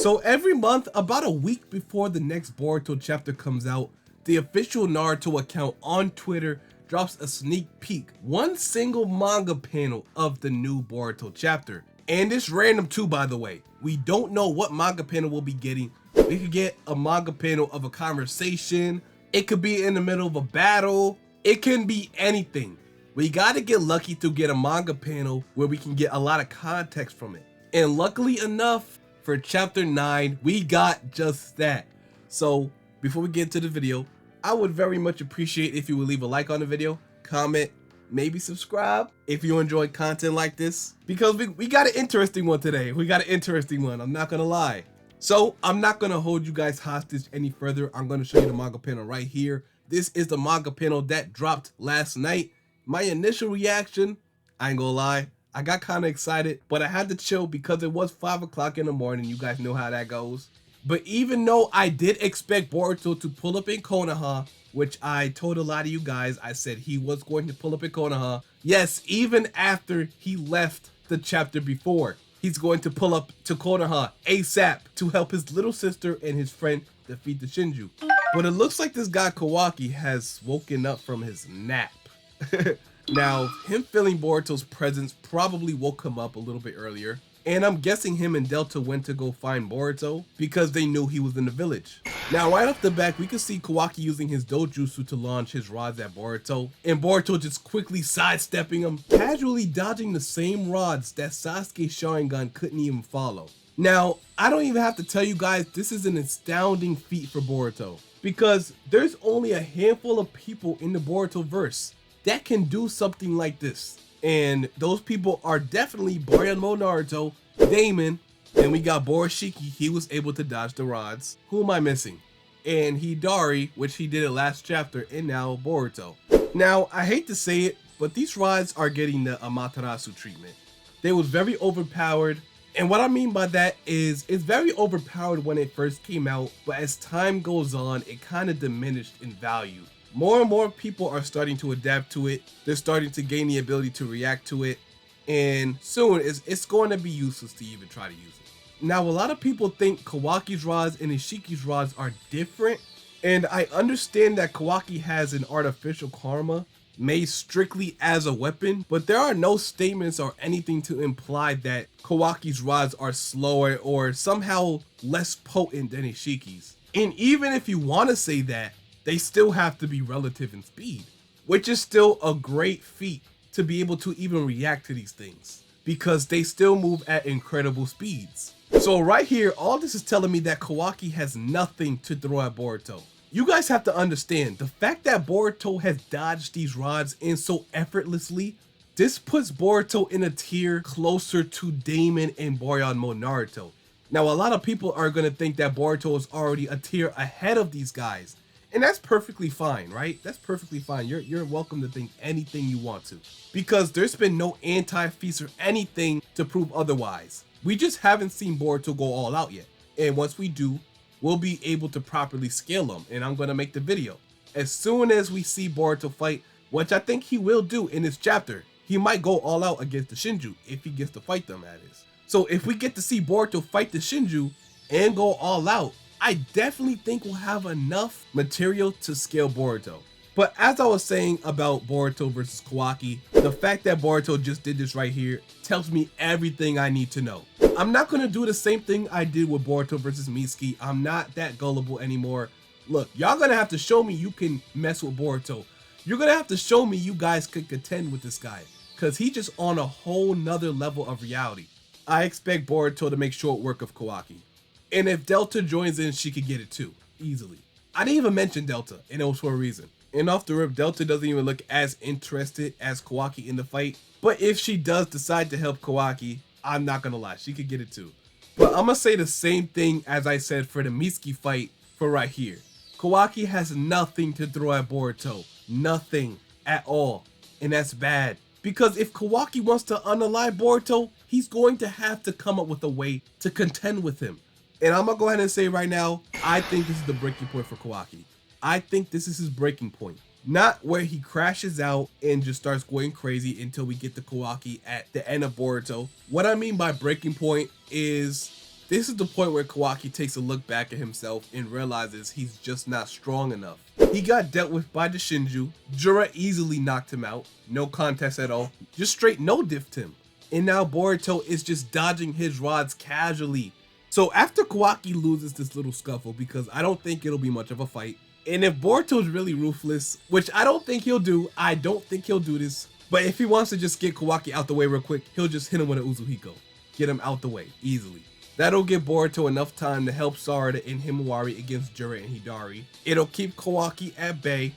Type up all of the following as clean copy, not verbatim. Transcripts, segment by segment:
So every month, about a week before the next Boruto chapter comes out, the official Naruto account on Twitter drops a sneak peek, one single manga panel of the new Boruto chapter. And it's random too, by the way. We don't know what manga panel we'll be getting. We could get a manga panel of a conversation. It could be in the middle of a battle. It can be anything. We gotta get lucky to get a manga panel where we can get a lot of context from it. And luckily enough, for chapter 9, we got just that. So before we get into the video, I would very much appreciate if you would leave a like on the video, comment, maybe subscribe if you enjoy content like this, because we got an interesting one today. We got an interesting one, I'm not gonna lie. So I'm not gonna hold you guys hostage any further. I'm gonna show you the manga panel right here. This is the manga panel that dropped last night. My initial reaction, I ain't gonna lie, I got kind of excited, but I had to chill because it was 5 o'clock in the morning. You guys know how that goes. But even though I did expect Boruto to pull up in Konoha, which I told a lot of you guys, I said he was going to pull up in Konoha. Yes, even after he left the chapter before, he's going to pull up to Konoha ASAP to help his little sister and his friend defeat the Shinju. But it looks like this guy Kawaki has woken up from his nap. Now, him feeling Boruto's presence probably woke him up a little bit earlier. And I'm guessing him and Delta went to go find Boruto because they knew he was in the village. Now, right off the back, we can see Kawaki using his dojutsu to launch his rods at Boruto. And Boruto just quickly sidestepping him, casually dodging the same rods that Sasuke's Sharingan couldn't even follow. Now, I don't even have to tell you guys, this is an astounding feat for Boruto, because there's only a handful of people in the Boruto verse that can do something like this. And those people are definitely Boruto Naruto, Damon, and we got Borishiki, he was able to dodge the rods. Who am I missing? And Hidari, which he did it last chapter, and now Boruto. Now, I hate to say it, but these rods are getting the Amaterasu treatment. They was very overpowered, and what I mean by that is it's very overpowered when it first came out, but as time goes on, it kind of diminished in value. More and more people are starting to adapt to it. They're starting to gain the ability to react to it. And soon it's going to be useless to even try to use it. Now, a lot of people think Kawaki's rods and Ishiki's rods are different. And I understand that Kawaki has an artificial karma made strictly as a weapon. But there are no statements or anything to imply that Kawaki's rods are slower or somehow less potent than Ishiki's. And even if you want to say that, they still have to be relative in speed, which is still a great feat to be able to even react to these things, because they still move at incredible speeds. So right here, all this is telling me that Kawaki has nothing to throw at Boruto. You guys have to understand, the fact that Boruto has dodged these rods in so effortlessly, this puts Boruto in a tier closer to Damon and Boruto Naruto. Now, a lot of people are going to think that Boruto is already a tier ahead of these guys. And that's perfectly fine, right? That's perfectly fine. You're welcome to think anything you want to, because there's been no anti-feast or anything to prove otherwise. We just haven't seen Boruto go all out yet. And once we do, we'll be able to properly scale him. And I'm going to make the video. As soon as we see Boruto fight, which I think he will do in this chapter, he might go all out against the Shinju if he gets to fight them, that is. So if we get to see Boruto fight the Shinju and go all out, I definitely think we'll have enough material to scale Boruto. But as I was saying about Boruto versus Kawaki, the fact that Boruto just did this right here tells me everything I need to know. I'm not going to do the same thing I did with Boruto versus Mitsuki. I'm not that gullible anymore. Look, y'all going to have to show me you can mess with Boruto. You're going to have to show me you guys could contend with this guy, because he's just on a whole nother level of reality. I expect Boruto to make short work of Kawaki. And if Delta joins in, she could get it too, easily. I didn't even mention Delta, and it was for a reason. And off the rip, Delta doesn't even look as interested as Kawaki in the fight. But if she does decide to help Kawaki, I'm not gonna lie, she could get it too. But I'm gonna say the same thing as I said for the Mitsuki fight for right here. Kawaki has nothing to throw at Boruto. Nothing at all. And that's bad. Because if Kawaki wants to unalive Boruto, he's going to have to come up with a way to contend with him. And I'm going to go ahead and say right now, I think this is the breaking point for Kawaki. I think this is his breaking point. Not where he crashes out and just starts going crazy until we get to Kawaki at the end of Boruto. What I mean by breaking point is This is the point where Kawaki takes a look back at himself and realizes he's just not strong enough. He got dealt with by the Shinju. JURA easily knocked him out. No contest at all. Just straight no-diffed him. And now Boruto is just dodging his rods casually. So after Kawaki loses this little scuffle, because I don't think it'll be much of a fight, and if Boruto's really ruthless, which I don't think he'll do, I don't think he'll do this, but if he wants to just get Kawaki out the way real quick, he'll just hit him with an Uzuhiko. Get him out the way, easily. That'll give Boruto enough time to help Sarada and Himawari against JURA and Hidari. It'll keep Kawaki at bay,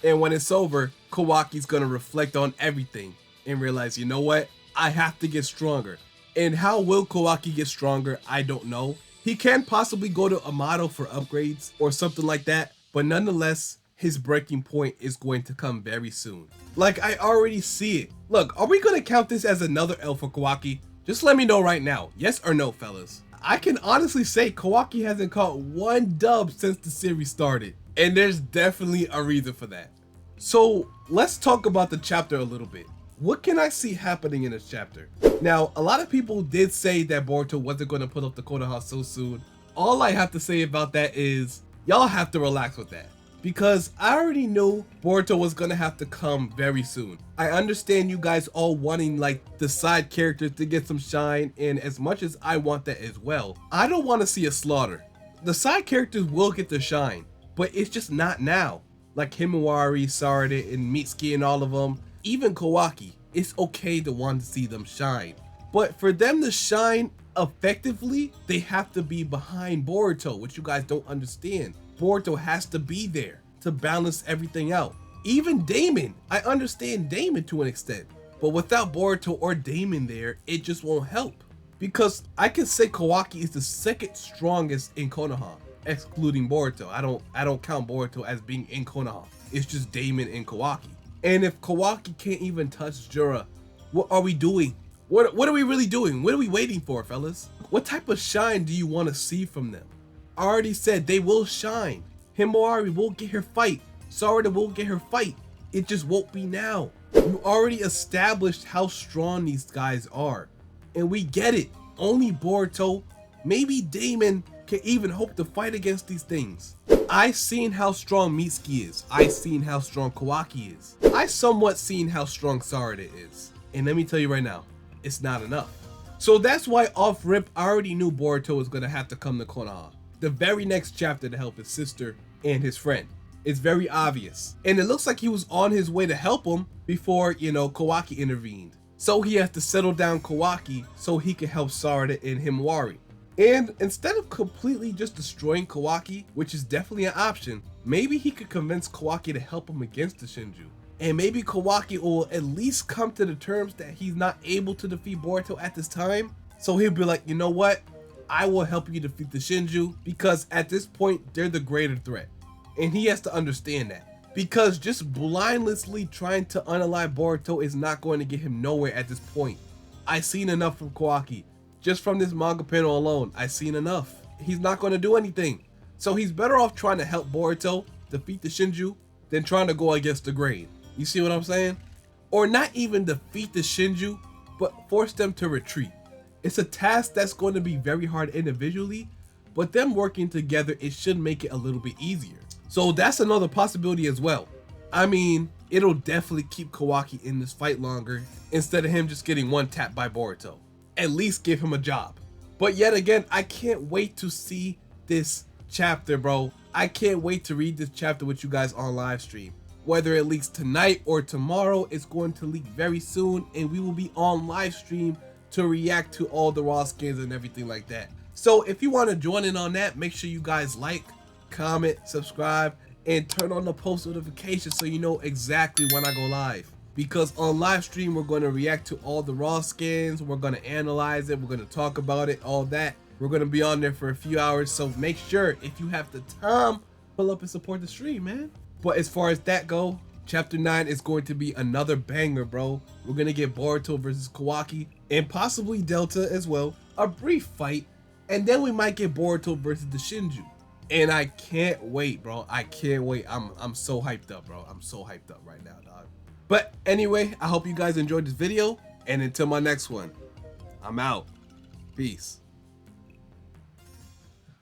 and when it's over, Kawaki's gonna reflect on everything and realize, you know what? I have to get stronger. And how will Kawaki get stronger? I don't know. He can possibly go to Amato for upgrades or something like that, but nonetheless, his breaking point is going to come very soon. Like, I already see it. Look, are we gonna count this as another L for Kawaki? Just let me know right now, yes or no, fellas. I can honestly say Kawaki hasn't caught one dub since the series started, and there's definitely a reason for that. So let's talk about the chapter a little bit. What can I see happening in this chapter? Now, a lot of people did say that Boruto wasn't going to put up the KONOHA so soon. All I have to say about that is, y'all have to relax with that. Because I already knew Boruto was going to have to come very soon. I understand you guys all wanting like the side characters to get some shine, and as much as I want that as well, I don't want to see a slaughter. The side characters will get the shine, but it's just not now. Like Himawari, Sarada, and Mitsuki and all of them, even Kawaki, it's okay to want to see them shine. But for them to shine effectively, they have to be behind Boruto, which you guys don't understand. Boruto has to be there to balance everything out. Even Damon, I understand Damon to an extent, but without Boruto or Damon there, it just won't help. Because I can say Kawaki is the second strongest in Konoha, excluding Boruto. I don't count Boruto as being in Konoha. It's just Damon and Kawaki. And if Kawaki can't even touch JURA, what are we doing? What are we really doing? What are we waiting for, fellas? What type of shine do you want to see from them? I already said they will shine. Himawari will get her fight. Sarada will get her fight. It just won't be now. You already established how strong these guys are. And we get it. Only Boruto, maybe Damon, can even hope to fight against these things. I seen how strong Mitsuki is. I seen how strong Kawaki is. I somewhat seen how strong Sarada is. And let me tell you right now, it's not enough. So that's why off rip, I already knew Boruto was gonna have to come to Konoha, the very next chapter, to help his sister and his friend. It's very obvious. And it looks like he was on his way to help him before, you know, Kawaki intervened. So he has to settle down Kawaki so he can help Sarada and Himawari. And instead of completely just destroying Kawaki, which is definitely an option, maybe he could convince Kawaki to help him against the Shinju. And maybe Kawaki will at least come to the terms that he's not able to defeat Boruto at this time. So he'll be like, you know what? I will help you defeat the Shinju, because at this point, they're the greater threat. And he has to understand that. Because just blindlessly trying to unalive Boruto is not going to get him nowhere at this point. I've seen enough from Kawaki. Just from this manga panel alone, I've seen enough. He's not going to do anything. So he's better off trying to help Boruto defeat the Shinju than trying to go against the grain. You see what I'm saying? Or not even defeat the Shinju, but force them to retreat. It's a task that's going to be very hard individually, but them working together, it should make it a little bit easier. So that's another possibility as well. I mean, it'll definitely keep Kawaki in this fight longer instead of him just getting one tap by Boruto. At least give him a job. But yet again, I can't wait to see this chapter, bro. I can't wait to read this chapter with you guys on live stream. Whether it leaks tonight or tomorrow, it's going to leak very soon, and we will be on live stream to react to all the raw skins and everything like that. So if you want to join in on that, make sure you guys like, comment, subscribe, and turn on the post notifications so you know exactly when I go live. Because on live stream, we're going to react to all the raw skins, we're going to analyze it, we're going to talk about it, all that. We're going to be on there for a few hours, so make sure if you have the time, pull up and support the stream, man. But as far as that go, chapter 9 is going to be another banger, bro. We're going to get Boruto versus Kawaki, and possibly Delta as well, a brief fight, and then we might get Boruto versus the Shinju. And I can't wait, bro. I can't wait. I'm so hyped up, bro. I'm so hyped up right now, dog. But anyway, I hope you guys enjoyed this video, and until my next one, I'm out. Peace.